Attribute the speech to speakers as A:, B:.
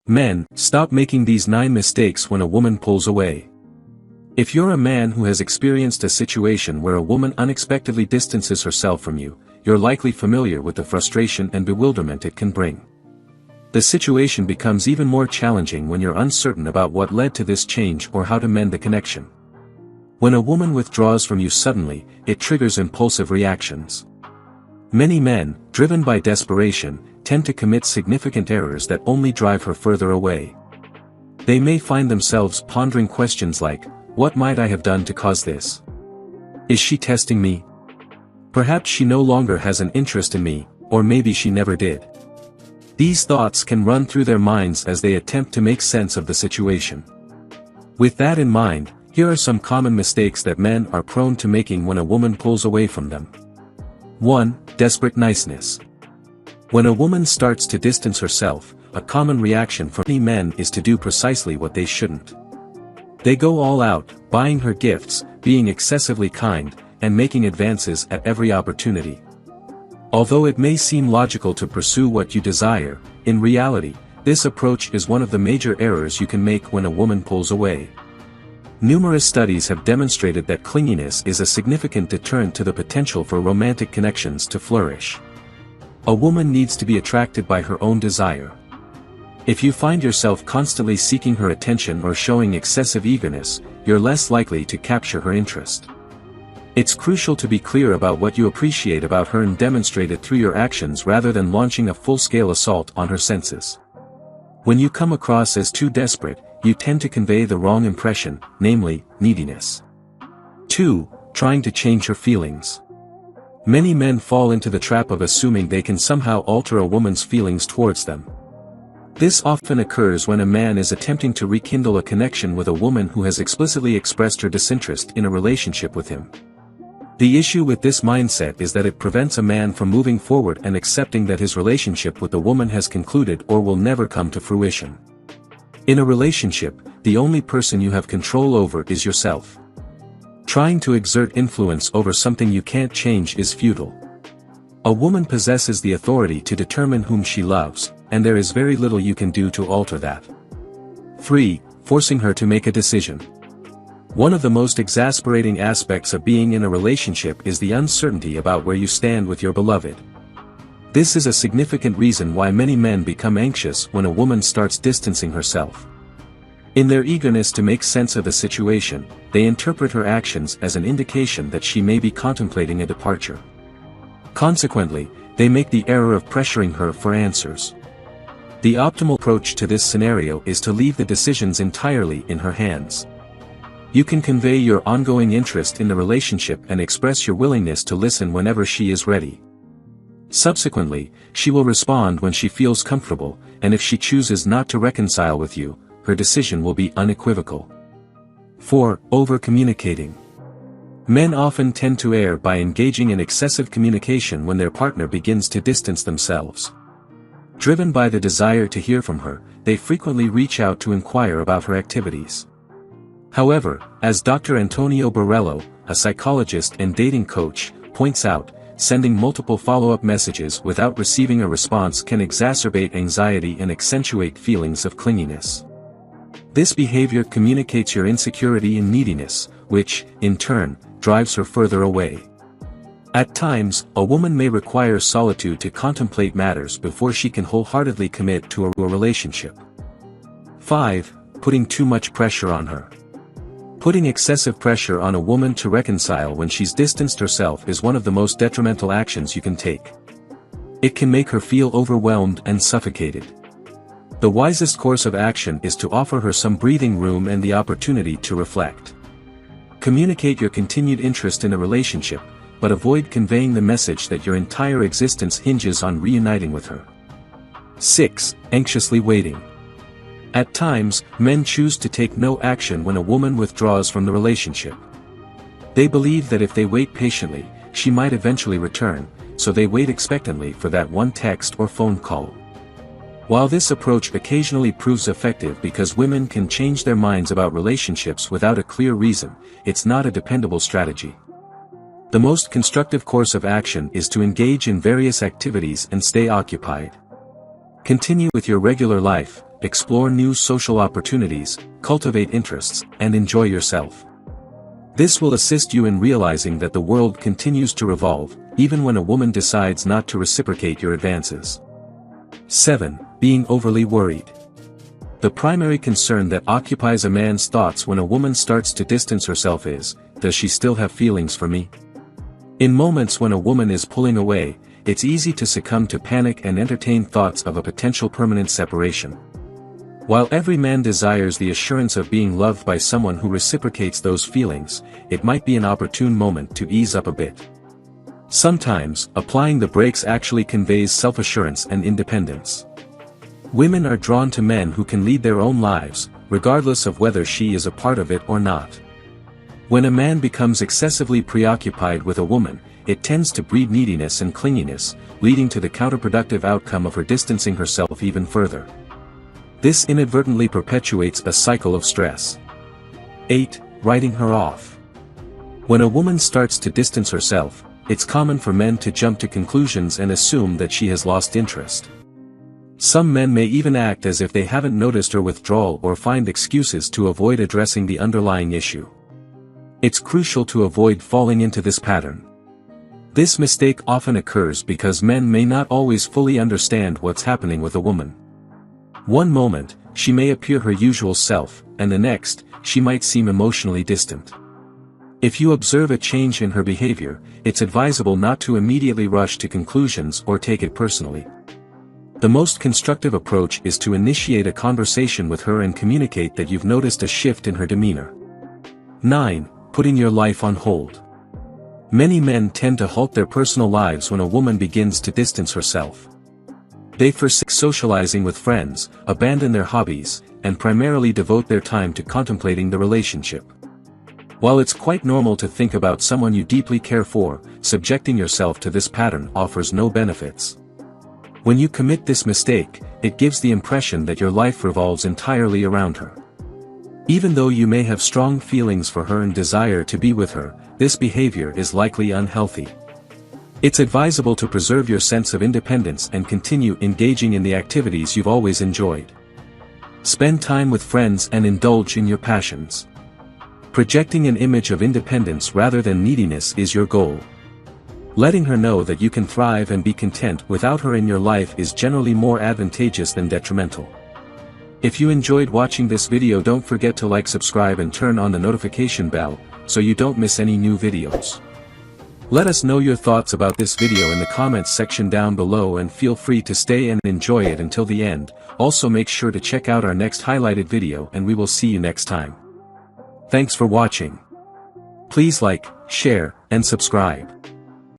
A: Men, stop making these 9 mistakes when a woman pulls away. If you're a man who has experienced a situation where a woman unexpectedly distances herself from you, you're likely familiar with the frustration and bewilderment it can bring. The situation becomes even more challenging when you're uncertain about what led to this change or how to mend the connection. When a woman withdraws from you suddenly, it triggers impulsive reactions. Many men, driven by desperation, tend to commit significant errors that only drive her further away. They may find themselves pondering questions like, "What might I have done to cause this? Is she testing me? Perhaps she no longer has an interest in me, or maybe she never did." These thoughts can run through their minds as they attempt to make sense of the situation. With that in mind, here are some common mistakes that men are prone to making when a woman pulls away from them. 1. Desperate niceness. When a woman starts to distance herself, a common reaction from many men is to do precisely what they shouldn't. They go all out, buying her gifts, being excessively kind, and making advances at every opportunity. Although it may seem logical to pursue what you desire, in reality, this approach is one of the major errors you can make when a woman pulls away. Numerous studies have demonstrated that clinginess is a significant deterrent to the potential for romantic connections to flourish. A woman needs to be attracted by her own desire. If you find yourself constantly seeking her attention or showing excessive eagerness, you're less likely to capture her interest. It's crucial to be clear about what you appreciate about her and demonstrate it through your actions rather than launching a full-scale assault on her senses. When you come across as too desperate, you tend to convey the wrong impression, namely, neediness. 2. Trying to change her feelings. Many men fall into the trap of assuming they can somehow alter a woman's feelings towards them. This often occurs when a man is attempting to rekindle a connection with a woman who has explicitly expressed her disinterest in a relationship with him. The issue with this mindset is that it prevents a man from moving forward and accepting that his relationship with the woman has concluded or will never come to fruition. In a relationship, the only person you have control over is yourself. Trying to exert influence over something you can't change is futile. A woman possesses the authority to determine whom she loves, and there is very little you can do to alter that. 3. Forcing her to make a decision. One of the most exasperating aspects of being in a relationship is the uncertainty about where you stand with your beloved. This is a significant reason why many men become anxious when a woman starts distancing herself. In their eagerness to make sense of the situation, they interpret her actions as an indication that she may be contemplating a departure. Consequently, they make the error of pressuring her for answers. The optimal approach to this scenario is to leave the decisions entirely in her hands. You can convey your ongoing interest in the relationship and express your willingness to listen whenever she is ready. Subsequently, she will respond when she feels comfortable, and if she chooses not to reconcile with you, her decision will be unequivocal. 4. Over-communicating. Men often tend to err by engaging in excessive communication when their partner begins to distance themselves. Driven by the desire to hear from her, they frequently reach out to inquire about her activities. However, as Dr. Antonio Borrello, a psychologist and dating coach, points out, sending multiple follow-up messages without receiving a response can exacerbate anxiety and accentuate feelings of clinginess. This behavior communicates your insecurity and neediness, which, in turn, drives her further away. At times, a woman may require solitude to contemplate matters before she can wholeheartedly commit to a relationship. 5. Putting too much pressure on her. Putting excessive pressure on a woman to reconcile when she's distanced herself is one of the most detrimental actions you can take. It can make her feel overwhelmed and suffocated. The wisest course of action is to offer her some breathing room and the opportunity to reflect. Communicate your continued interest in a relationship, but avoid conveying the message that your entire existence hinges on reuniting with her. 6. Anxiously waiting. At times, men choose to take no action when a woman withdraws from the relationship. They believe that if they wait patiently, she might eventually return, so they wait expectantly for that one text or phone call. While this approach occasionally proves effective because women can change their minds about relationships without a clear reason, it's not a dependable strategy. The most constructive course of action is to engage in various activities and stay occupied. Continue with your regular life, explore new social opportunities, cultivate interests, and enjoy yourself. This will assist you in realizing that the world continues to revolve, even when a woman decides not to reciprocate your advances. 7. Being overly worried. The primary concern that occupies a man's thoughts when a woman starts to distance herself is, does she still have feelings for me? In moments when a woman is pulling away, it's easy to succumb to panic and entertain thoughts of a potential permanent separation. While every man desires the assurance of being loved by someone who reciprocates those feelings, it might be an opportune moment to ease up a bit. Sometimes, applying the brakes actually conveys self-assurance and independence. Women are drawn to men who can lead their own lives, regardless of whether she is a part of it or not. When a man becomes excessively preoccupied with a woman, it tends to breed neediness and clinginess, leading to the counterproductive outcome of her distancing herself even further. This inadvertently perpetuates a cycle of stress. 8. Writing her off. When a woman starts to distance herself, it's common for men to jump to conclusions and assume that she has lost interest. Some men may even act as if they haven't noticed her withdrawal or find excuses to avoid addressing the underlying issue. It's crucial to avoid falling into this pattern. This mistake often occurs because men may not always fully understand what's happening with a woman. One moment, she may appear her usual self, and the next, she might seem emotionally distant. If you observe a change in her behavior, it's advisable not to immediately rush to conclusions or take it personally. The most constructive approach is to initiate a conversation with her and communicate that you've noticed a shift in her demeanor. 9. Putting your life on hold. Many men tend to halt their personal lives when a woman begins to distance herself. They forsake socializing with friends, abandon their hobbies, and primarily devote their time to contemplating the relationship. While it's quite normal to think about someone you deeply care for, subjecting yourself to this pattern offers no benefits. When you commit this mistake, it gives the impression that your life revolves entirely around her. Even though you may have strong feelings for her and desire to be with her, this behavior is likely unhealthy. It's advisable to preserve your sense of independence and continue engaging in the activities you've always enjoyed. Spend time with friends and indulge in your passions. Projecting an image of independence rather than neediness is your goal. Letting her know that you can thrive and be content without her in your life is generally more advantageous than detrimental. If you enjoyed watching this video, don't forget to like, subscribe and turn on the notification bell, so you don't miss any new videos. Let us know your thoughts about this video in the comments section down below and feel free to stay and enjoy it until the end. Also make sure to check out our next highlighted video and we will see you next time. Thanks for watching. Please like, share, and subscribe.